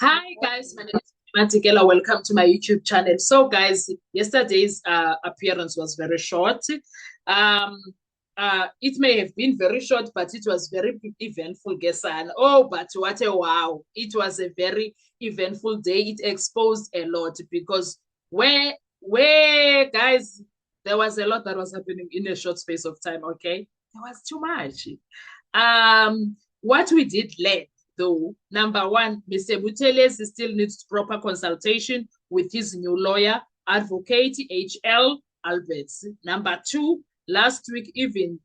Hi guys, my name is Matikela. Welcome to my YouTube channel. So guys, yesterday's appearance was very short. Um, it may have been very short, but it was very eventful, Gesan. Oh, but what a wow! It was a very eventful day. It exposed a lot because where guys, there was a lot that was happening in a short space of time. Okay, there was too much. What we did learn though, number one, Mr. Buthelezi still needs proper consultation with his new lawyer, Advocate H.L. Alberts. Number two, last week, even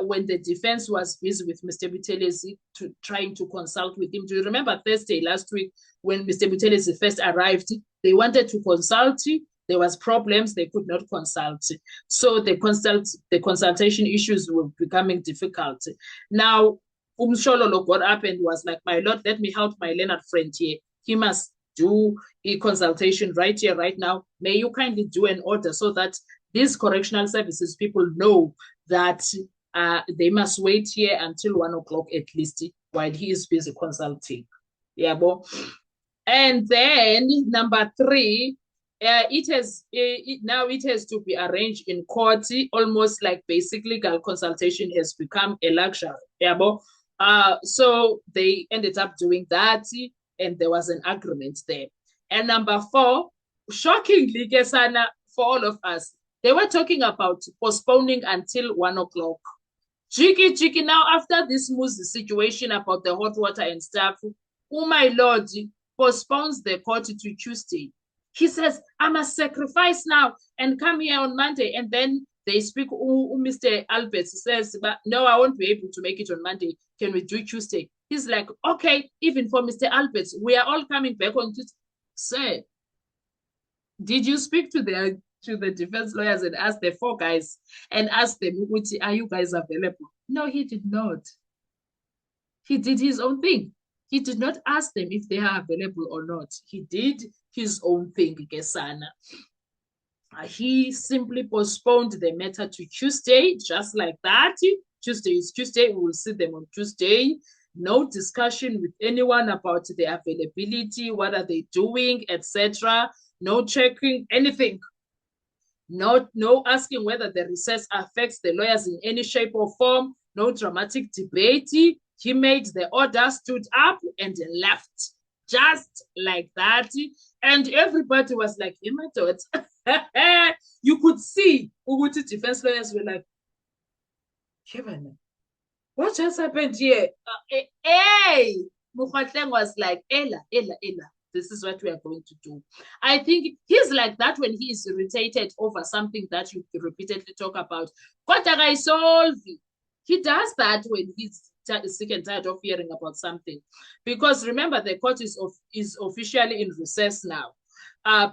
when the defense was busy with Mr. Buthelezi trying to consult with him. Do you remember Thursday last week when Mr. Buthelezi first arrived? They wanted to consult. There was problems. They could not consult. So the consultation issues were becoming difficult. Now, Umshololo got up and was like, my Lord, let me help my Leonard friend here. He must do a consultation right here, right now. May you kindly do an order so that these correctional services people know that they must wait here until 1 o'clock at least while he is busy consulting. Yeah, bo. And then number three, now it has to be arranged in court, almost like basic legal consultation has become a luxury. Yeah, bo. So they ended up doing that, and there was an agreement there. And number four, shockingly, Gesana, for all of us, they were talking about postponing until 1 o'clock. Jiki, now after this Muzi situation about the hot water and stuff, oh my Lord, postpones the court to Tuesday. He says, I must sacrifice now and come here on Monday. And then they speak, Mr. Alberts says, but no, I won't be able to make it on Monday. Can we do Tuesday? He's like, okay, even for Mr. Alberts, we are all coming back on Tuesday. Sir, did you speak to the defense lawyers and ask the four guys and ask them, are you guys available? No, he did not. He did his own thing. He did not ask them if they are available or not. He did his own thing, Gesana. He simply postponed the matter to Tuesday, just like that. Tuesday is Tuesday. We will see them on Tuesday. No discussion with anyone about the availability, what are they doing, etc. No checking anything. No asking whether the recess affects the lawyers in any shape or form. No dramatic debate. He made the order, stood up, and left. Just like that. And everybody was like, hey, my daughter. You could see Uguti defense lawyers were like, Kevin, what just happened here? Hey! Mukhatleng was like, Ella. This is what we are going to do. I think he's like that when he is irritated over something that you repeatedly talk about. He does that when he's sick and tired of hearing about something. Because remember, the court is officially in recess now.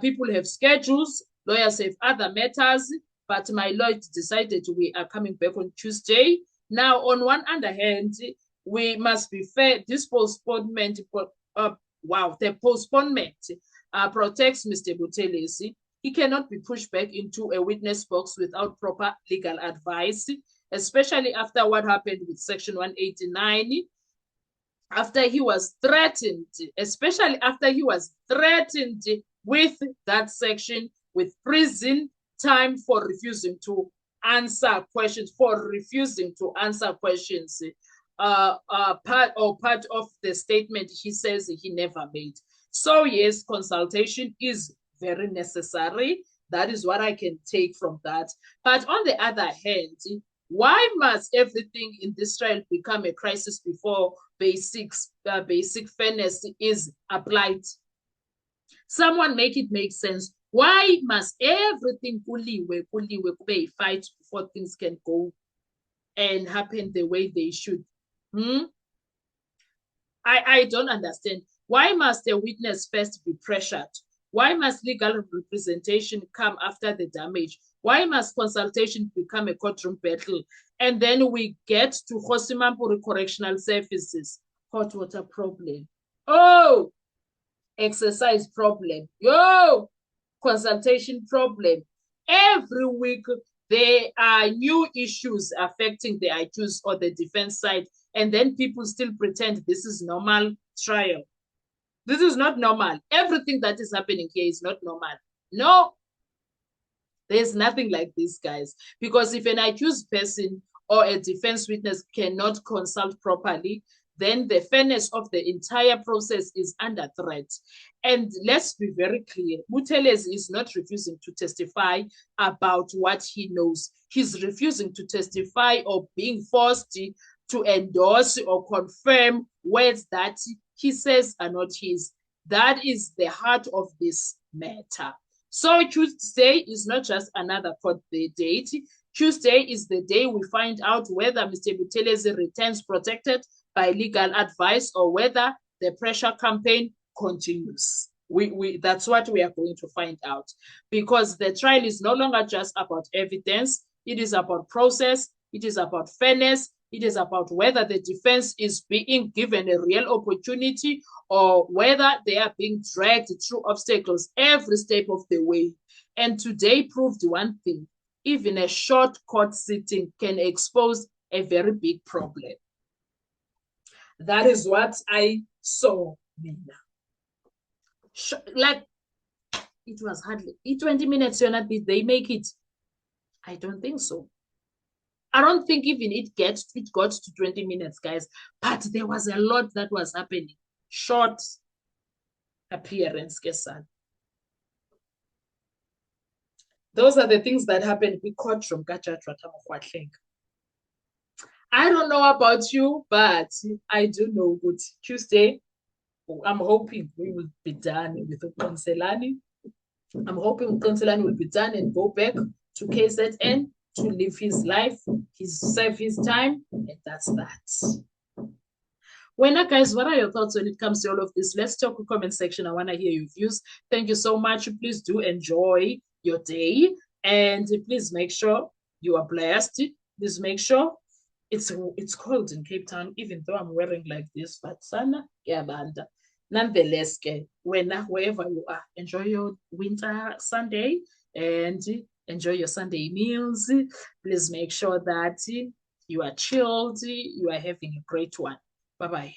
People have schedules, lawyers have other matters, but my lord decided we are coming back on Tuesday. Now, on one other hand, we must be fair. This postponement, the postponement protects Mr. Buthelezi. He cannot be pushed back into a witness box without proper legal advice, especially after what happened with Section 189. After he was threatened, especially after he was threatened with that section, with prison time for refusing to answer questions, part of the statement he says he never made. So yes, consultation is very necessary. That is what I can take from that. But on the other hand, why must everything in this trial become a crisis before basic fairness is applied? Someone make it make sense. Why must everything be a fight before things can go and happen the way they should? I don't understand. Why must a witness first be pressured? Why must legal representation come after the damage? Why must consultation become a courtroom battle? And then we get to Hosimampuri Correctional Services, hot water problem. Oh, exercise problem. Yo, consultation problem. Every week, there are new issues affecting the accused or the defense side, and then people still pretend this is normal trial. This is not normal. Everything that is happening here is not normal. No, there's nothing like this, guys. Because if an accused person or a defense witness cannot consult properly, then the fairness of the entire process is under threat. And let's be very clear, Buthelezi is not refusing to testify about what he knows. He's refusing to testify or being forced to endorse or confirm words that he says are not his. That is the heart of this matter. So Tuesday is not just another court date. Tuesday is the day we find out whether Mr. Buthelezi returns protected by legal advice or whether the pressure campaign continues. That's what we are going to find out, because the trial is no longer just about evidence. It is about process. It is about fairness. It is about whether the defense is being given a real opportunity or whether they are being dragged through obstacles every step of the way. And today proved one thing: even a short court sitting can expose a very big problem. That is what I saw, Mina. Like, it was hardly 20 minutes, did they make it? I don't think so. I don't think even it got to 20 minutes, guys. But there was a lot that was happening. Short appearance, Kesan. Those are the things that happened in courtroom. I don't know about you, but I do know good Tuesday. I'm hoping we will be done with Conselani. I'm hoping Conselani will be done and go back to KZN to live his life, serve his time, and that's that. Well, guys, what are your thoughts when it comes to all of this? Let's talk in the comment section. I want to hear your views. Thank you so much. Please do enjoy your day, and please make sure you are blessed. Please make sure it's cold in Cape Town, even though I'm wearing like this, but sana yabanda. Nonetheless, wherever you are, enjoy your winter Sunday and enjoy your Sunday meals. Please make sure that you are chilled, you are having a great one. Bye-bye.